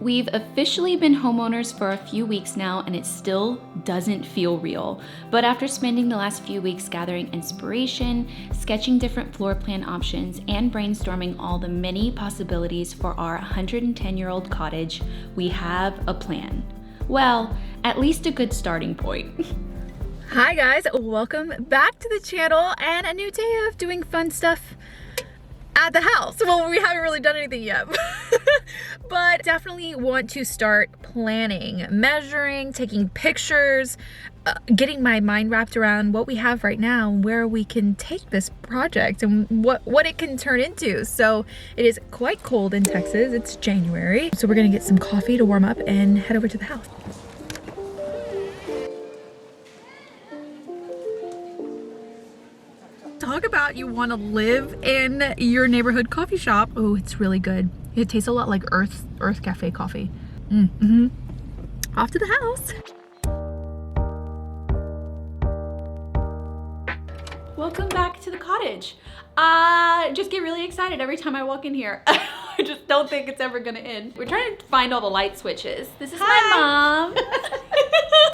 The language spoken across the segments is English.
We've officially been homeowners for a few weeks now, and it still doesn't feel real. But after spending the last few weeks gathering inspiration, sketching different floor plan options, and brainstorming all the many possibilities for our 110-year-old cottage, we have a plan. Well, at least a good starting point. Hi guys, welcome back to the channel and a new day of doing fun stuff at the house. Well, we haven't really done anything yet, but definitely want to start planning, measuring, taking pictures, getting my mind wrapped around what we have right now and where we can take this project and what it can turn into. So it is quite cold in Texas. It's January. So we're gonna get some coffee to warm up and head over to the house. Talk about you want to live in your neighborhood coffee shop. Oh, it's really good. It tastes a lot like Earth Cafe coffee. Off to the house. Welcome back to the cottage. I just get really excited every time I walk in here. I just don't think it's ever gonna end. We're trying to find all the light switches. This is my mom.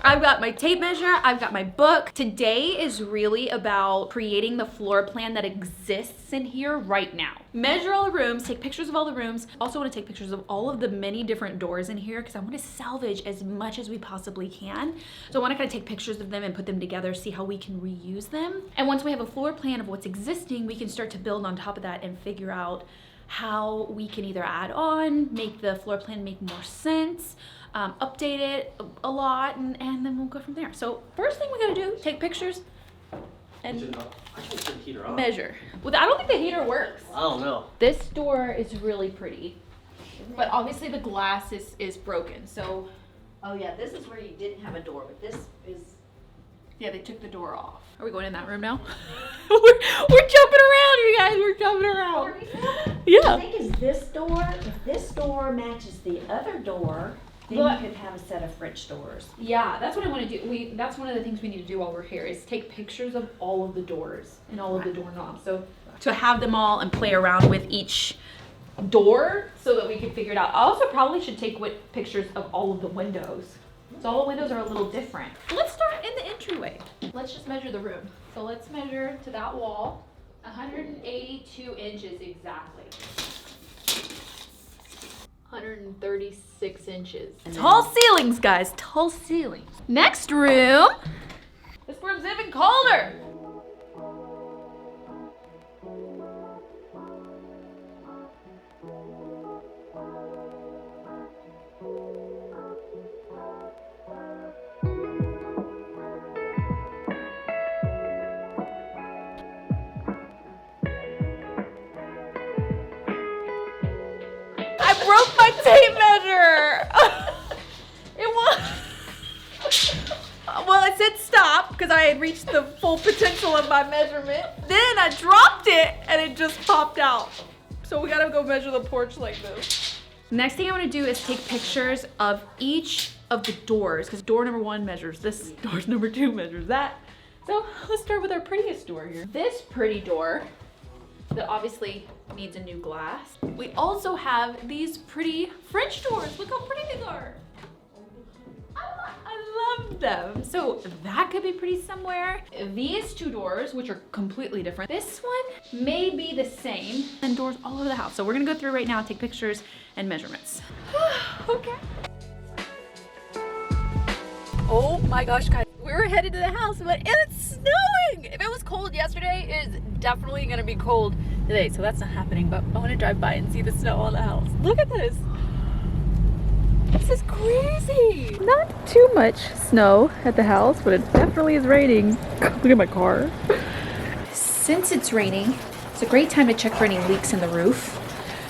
I've got my tape measure, I've got my book. Today is really about creating the floor plan that exists in here right now. Measure all the rooms, take pictures of all the rooms. Also want to take pictures of all of the many different doors in here because I want to salvage as much as we possibly can. So I want to kind of take pictures of them and put them together, see how we can reuse them. And once we have a floor plan of what's existing, we can start to build on top of that and figure out how we can either add on, make the floor plan make more sense, update it a lot, and then we'll go from there. So first thing we gotta do, take pictures and measure. Well, I don't think the heater works. I don't know. This door is really pretty, but obviously the glass is broken, so. Oh yeah, this is where you didn't have a door, but this is. Yeah, they took the door off. Are we going in that room now? we're jumping around, you guys. We're jumping around. Yeah. I think is this door. If this door matches the other door, then you could have a set of French doors. Yeah, that's what I want to do. That's one of the things we need to do while we're here is take pictures of all of the doors and all of the doorknobs. So to have them all and play around with each door so that we can figure it out. I also probably should take pictures of all of the windows. So all the windows are a little different. Let's start in the entryway. Let's just measure the room. So let's measure to that wall, 182 inches exactly. 136 inches. Tall ceilings, guys, tall ceilings. Next room. This room's even colder. Broke my tape measure. It was. Well, it said stop because I had reached the full potential of my measurement. Then I dropped it and it just popped out. So we gotta go measure the porch like this. Next thing I want to do is take pictures of each of the doors because door number 1 measures this, door number 2 measures that. So let's start with our prettiest door here. This pretty door that obviously needs a new glass. We also have these pretty French doors. Look how pretty they are. I love them. So that could be pretty somewhere. These 2 doors, which are completely different. This one may be the same. And doors all over the house. So we're gonna go through right now, take pictures and measurements. Okay. Oh my gosh, guys. We're headed to the house, but it's snowing. If it was cold yesterday, it is definitely gonna be cold today. So that's not happening, but I wanna drive by and see the snow on the house. Look at this. This is crazy. Not too much snow at the house, but it definitely is raining. Look at my car. Since it's raining, it's a great time to check for any leaks in the roof,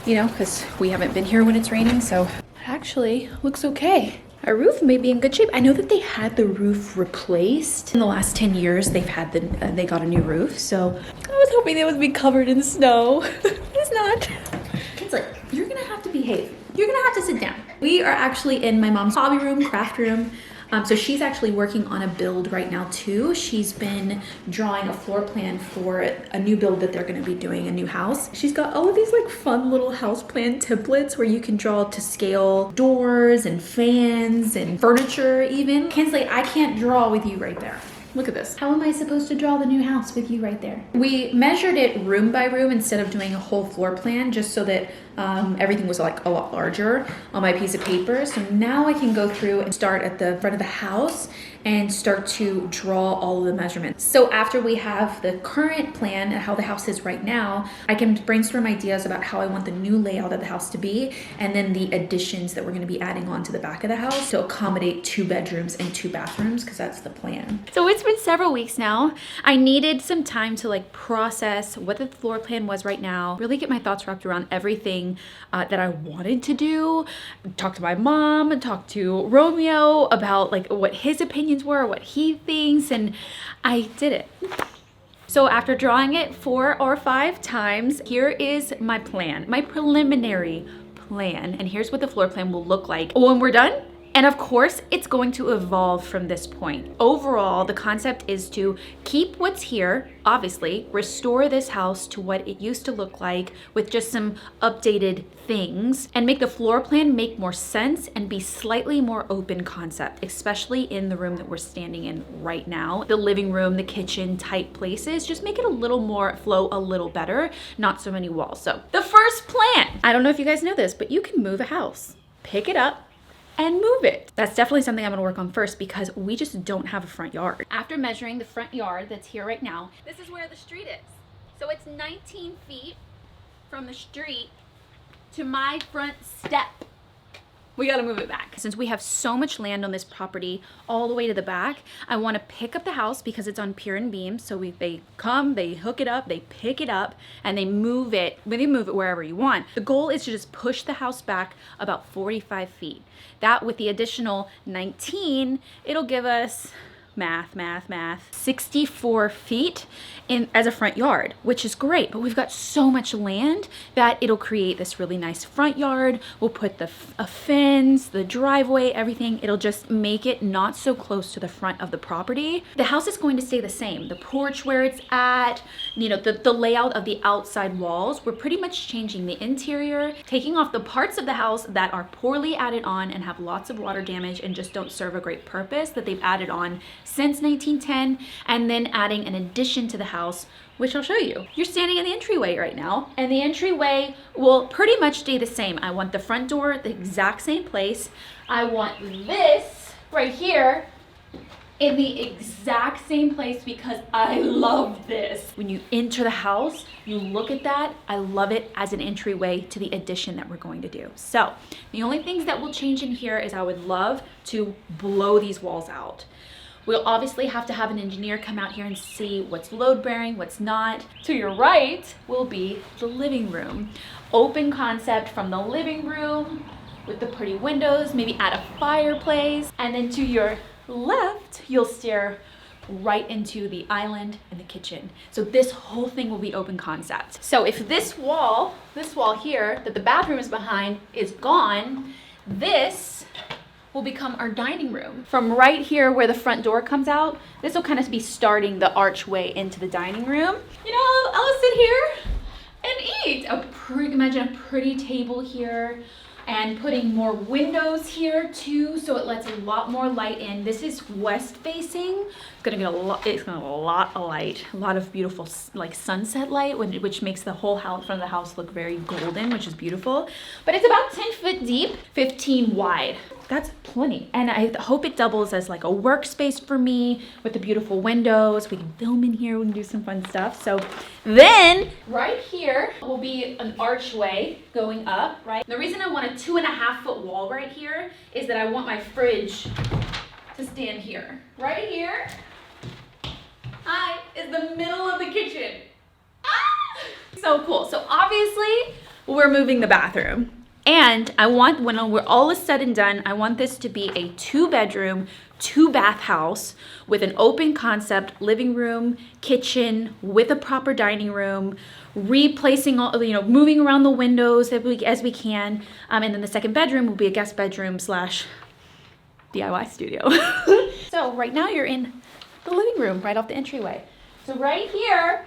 you know, because we haven't been here when it's raining, so it actually looks okay. Our roof may be in good shape. I know that they had the roof replaced. In the last 10 years, they got a new roof. So I was hoping they would be covered in snow. It's not. It's like, you're gonna have to behave. You're gonna have to sit down. We are actually in my mom's hobby room, craft room. So she's actually working on a build right now too. She's been drawing a floor plan for a new build that they're gonna be doing, a new house. She's got all of these like fun little house plan templates where you can draw to scale doors and fans and furniture even. Kinsley, I can't draw with you right there. Look at this. How am I supposed to draw the new house with you right there? We measured it room by room instead of doing a whole floor plan, just so that everything was like a lot larger on my piece of paper. So now I can go through and start at the front of the house and start to draw all of the measurements. So after we have the current plan and how the house is right now, I can brainstorm ideas about how I want the new layout of the house to be, and then the additions that we're gonna be adding on to the back of the house to accommodate 2 bedrooms and 2 bathrooms, because that's the plan. So it's been several weeks now. I needed some time to like process what the floor plan was right now, really get my thoughts wrapped around everything that I wanted to do. Talk to my mom, talk to Romeo about like what his opinions were, what he thinks, and I did it. So after drawing it 4 or 5 times, here is my plan, my preliminary plan, and here's what the floor plan will look like when we're done. And of course, it's going to evolve from this point. Overall, the concept is to keep what's here, obviously, restore this house to what it used to look like with just some updated things, and make the floor plan make more sense and be slightly more open concept, especially in the room that we're standing in right now. The living room, the kitchen type places, just make it a little more flow a little better, not so many walls. So the first plan, I don't know if you guys know this, but you can move a house, pick it up, and move it. That's definitely something I'm gonna work on first because we just don't have a front yard. After measuring the front yard that's here right now, this is where the street is. So it's 19 feet from the street to my front step. We gotta move it back. Since we have so much land on this property all the way to the back, I wanna pick up the house because it's on pier and beam. So they come, they hook it up, they pick it up, and they move it wherever you want. The goal is to just push the house back about 45 feet. That with the additional 19, it'll give us, math, 64 feet as a front yard, which is great, but we've got so much land that it'll create this really nice front yard. We'll put a fence, the driveway, everything. It'll just make it not so close to the front of the property. The house is going to stay the same. The porch where it's at, you know, the layout of the outside walls, we're pretty much changing the interior, taking off the parts of the house that are poorly added on and have lots of water damage and just don't serve a great purpose that they've added on since 1910, and then adding an addition to the house, which I'll show you. You're standing in the entryway right now, and the entryway will pretty much stay the same. I want the front door the exact same place. I want this right here in the exact same place because I love this. When you enter the house, you look at that, I love it as an entryway to the addition that we're going to do. So the only things that will change in here is I would love to blow these walls out. We'll obviously have to have an engineer come out here and see what's load bearing, what's not. To your right will be the living room. Open concept from the living room with the pretty windows, maybe add a fireplace. And then to your left, you'll stare right into the island and the kitchen. So this whole thing will be open concept. So if this wall here that the bathroom is behind is gone, this will become our dining room. From right here where the front door comes out, this will kind of be starting the archway into the dining room. You know, I'll sit here and eat. Imagine a pretty table here, and putting more windows here too, so it lets a lot more light in. This is west facing. It's gonna get a lot of light, a lot of beautiful like sunset light, which makes the whole house, front of the house, look very golden, which is beautiful. But it's about 10 foot deep, 15 wide. That's plenty. And I hope it doubles as like a workspace for me with the beautiful windows. We can film in here, we can do some fun stuff. So then right here will be an archway going up, right? The reason I want a 2.5 foot wall right here is that I want my fridge to stand here. Right here, is the middle of the kitchen. Ah! So cool. So obviously we're moving the bathroom. And I want, when we're all is said and done, I want this to be a 2-bedroom, 2-bath house with an open concept living room, kitchen, with a proper dining room, replacing all, you know, moving around the windows as we can. And then the second bedroom will be a guest bedroom slash DIY studio. So right now you're in the living room right off the entryway. So right here,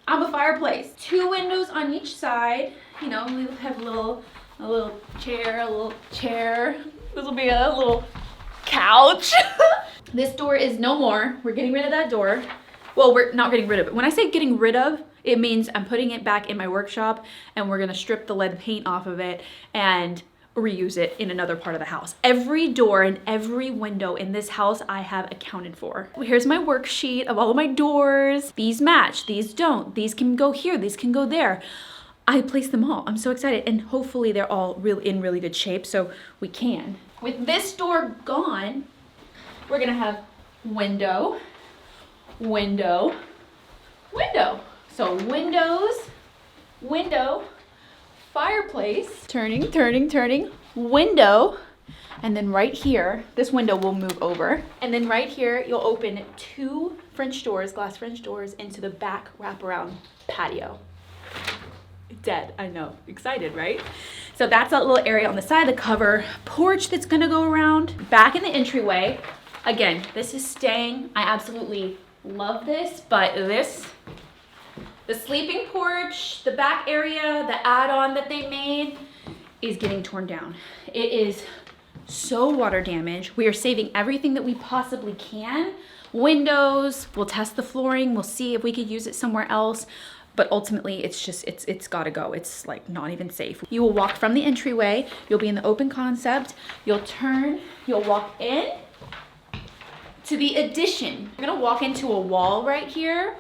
I'm a fireplace. 2 windows on each side. You know, we have a little chair. This will be a little couch. This door is no more. We're getting rid of that door. Well, we're not getting rid of it. When I say getting rid of, it means I'm putting it back in my workshop and we're gonna strip the lead paint off of it and reuse it in another part of the house. Every door and every window in this house I have accounted for. Here's my worksheet of all of my doors. These match, these don't. These can go here, these can go there. I placed them all. I'm so excited, and hopefully they're all in really good shape so we can. With this door gone, we're gonna have window, window, window. So windows, window, fireplace, turning, window, and then right here, this window will move over. And then right here, you'll open 2 French doors, glass French doors, into the back wraparound patio. Dead, I know, excited, right? So that's that little area on the side of the cover, porch that's gonna go around. Back in the entryway, again, this is staying. I absolutely love this, but the sleeping porch, the back area, the add-on that they made is getting torn down. It is so water damaged. We are saving everything that we possibly can. Windows, we'll test the flooring, we'll see if we could use it somewhere else. But ultimately, it's gotta go. It's like not even safe. You will walk from the entryway, you'll be in the open concept, you'll turn, you'll walk in to the addition. You're gonna walk into a wall right here.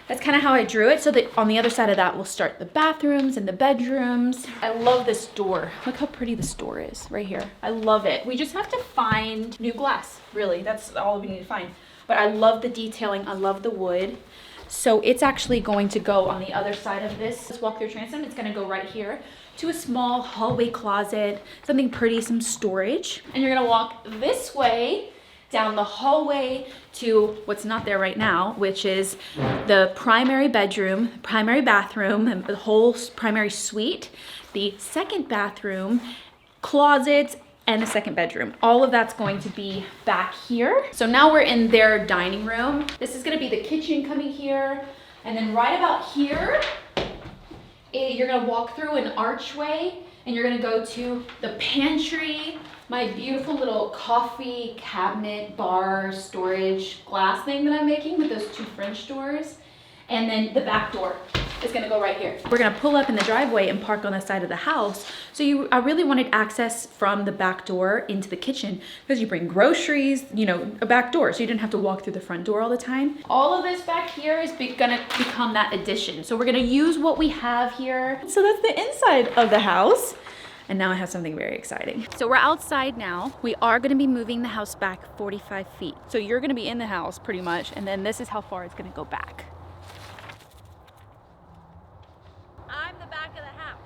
That's kind of how I drew it, so that on the other side of that, we'll start the bathrooms and the bedrooms. I love this door. Look how pretty this door is right here. I love it. We just have to find new glass, really. That's all we need to find. But I love the detailing, I love the wood. So it's actually going to go on the other side of this walk-through transom. It's gonna go right here to a small hallway closet, something pretty, some storage. And you're gonna walk this way down the hallway to what's not there right now, which is the primary bedroom, primary bathroom, and the whole primary suite, the second bathroom, closet, and the second bedroom. All of that's going to be back here. So now we're in their dining room. This is gonna be the kitchen coming here. And then right about here, you're gonna walk through an archway and you're gonna go to the pantry, my beautiful little coffee cabinet, bar, storage, glass thing that I'm making with those 2 French doors. And then the back door is gonna go right here. We're gonna pull up in the driveway and park on the side of the house. So I really wanted access from the back door into the kitchen because you bring groceries, you know, a back door. So you didn't have to walk through the front door all the time. All of this back here is gonna become that addition. So we're gonna use what we have here. So that's the inside of the house. And now I have something very exciting. So we're outside now. We are gonna be moving the house back 45 feet. So you're gonna be in the house pretty much. And then this is how far it's gonna go back. I'm the back of the house.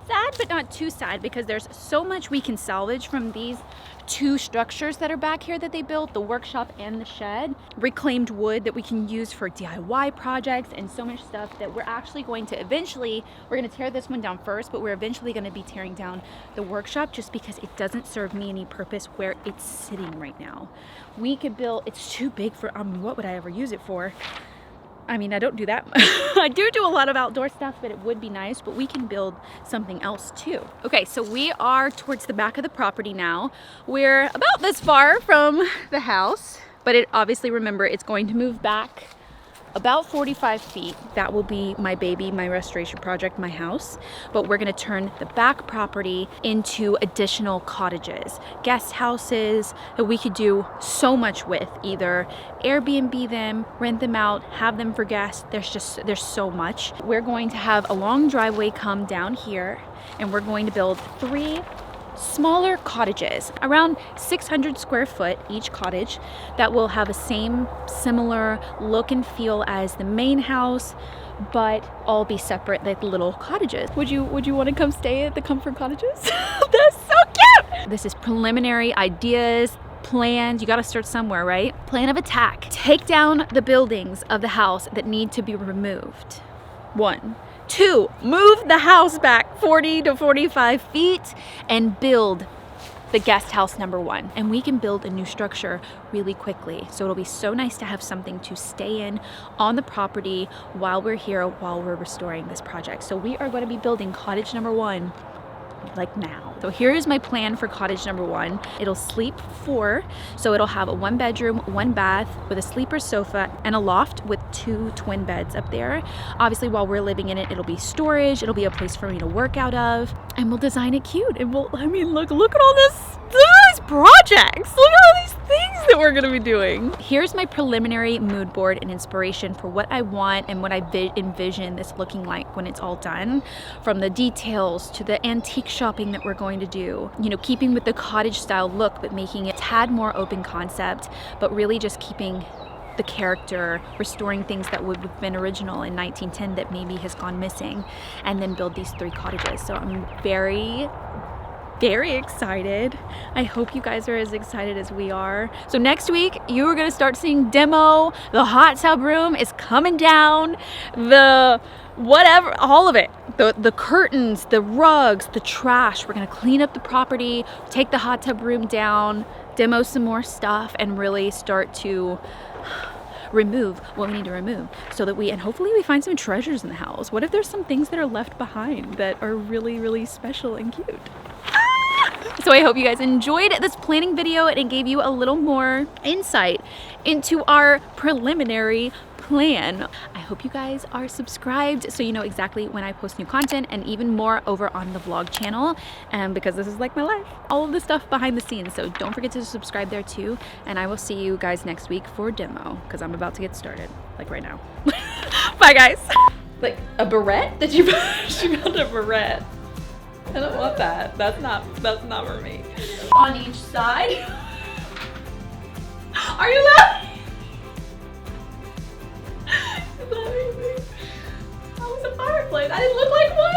Sad, but not too sad, because there's so much we can salvage from these 2 structures that are back here that they built, the workshop and the shed. Reclaimed wood that we can use for DIY projects and so much stuff that we're actually going to eventually, we're gonna tear this one down first, but we're eventually gonna be tearing down the workshop just because it doesn't serve me any purpose where it's sitting right now. We could build, it's too big for, what would I ever use it for? I mean, I don't do that. I do a lot of outdoor stuff, but it would be nice, but we can build something else too. Okay, so we are towards the back of the property now. We're about this far from the house, but obviously, remember, it's going to move back about 45 feet. That will be my baby, my restoration project, my house. But we're gonna turn the back property into additional cottages, guest houses that we could do so much with, either Airbnb them, rent them out, have them for guests. There's so much. We're going to have a long driveway come down here, and we're going to build 3 smaller cottages, around 600 square foot each cottage, that will have a similar look and feel as the main house, but all be separate, like little cottages. Would you want to come stay at the Comfort Cottages? That's so cute! This is preliminary ideas, plans. You got to start somewhere, right? Plan of attack. Take down the buildings of the house that need to be removed. 1. 2, move the house back 40 to 45 feet and build the guest house number 1, and we can build a new structure really quickly. So it'll be so nice to have something to stay in on the property while we're here, while we're restoring this project. So we are going to be building cottage number 1 like now. So here is my plan for cottage number 1. It'll sleep 4, so it'll have a 1 bedroom, 1 bath with a sleeper sofa and a loft with 2 twin beds up there. Obviously, while we're living in it, it'll be storage. It'll be a place for me to work out of, and we'll design it cute. And look at all these projects. Look at all these things that we're gonna be doing. Here's my preliminary mood board and inspiration for what I want and what I envision this looking like when it's all done. From the details to the antique shopping that we're going to do. You know, keeping with the cottage style look, but making it a tad more open concept, but really just keeping the character, restoring things that would have been original in 1910 that maybe has gone missing, and then build these 3 cottages. So I'm very excited. I hope you guys are as excited as we are. So next week, you are gonna start seeing demo. The hot tub room is coming down. The whatever, all of it. The curtains, the rugs, the trash. We're gonna clean up the property, take the hot tub room down, demo some more stuff, and really start to remove what we need to remove, so that and hopefully we find some treasures in the house. What if there's some things that are left behind that are really, really special and cute? So I hope you guys enjoyed this planning video and it gave you a little more insight into our preliminary plan. I hope you guys are subscribed so you know exactly when I post new content, and even more over on the vlog channel, because this is like my life, all of the stuff behind the scenes. So don't forget to subscribe there too, and I will see you guys next week for demo, because I'm about to get started like right now. Bye guys. Like a barrette? Did you she found a barrette? I don't want that. That's not for me. On each side. Are you laughing? That was a fireplace. I didn't look like one.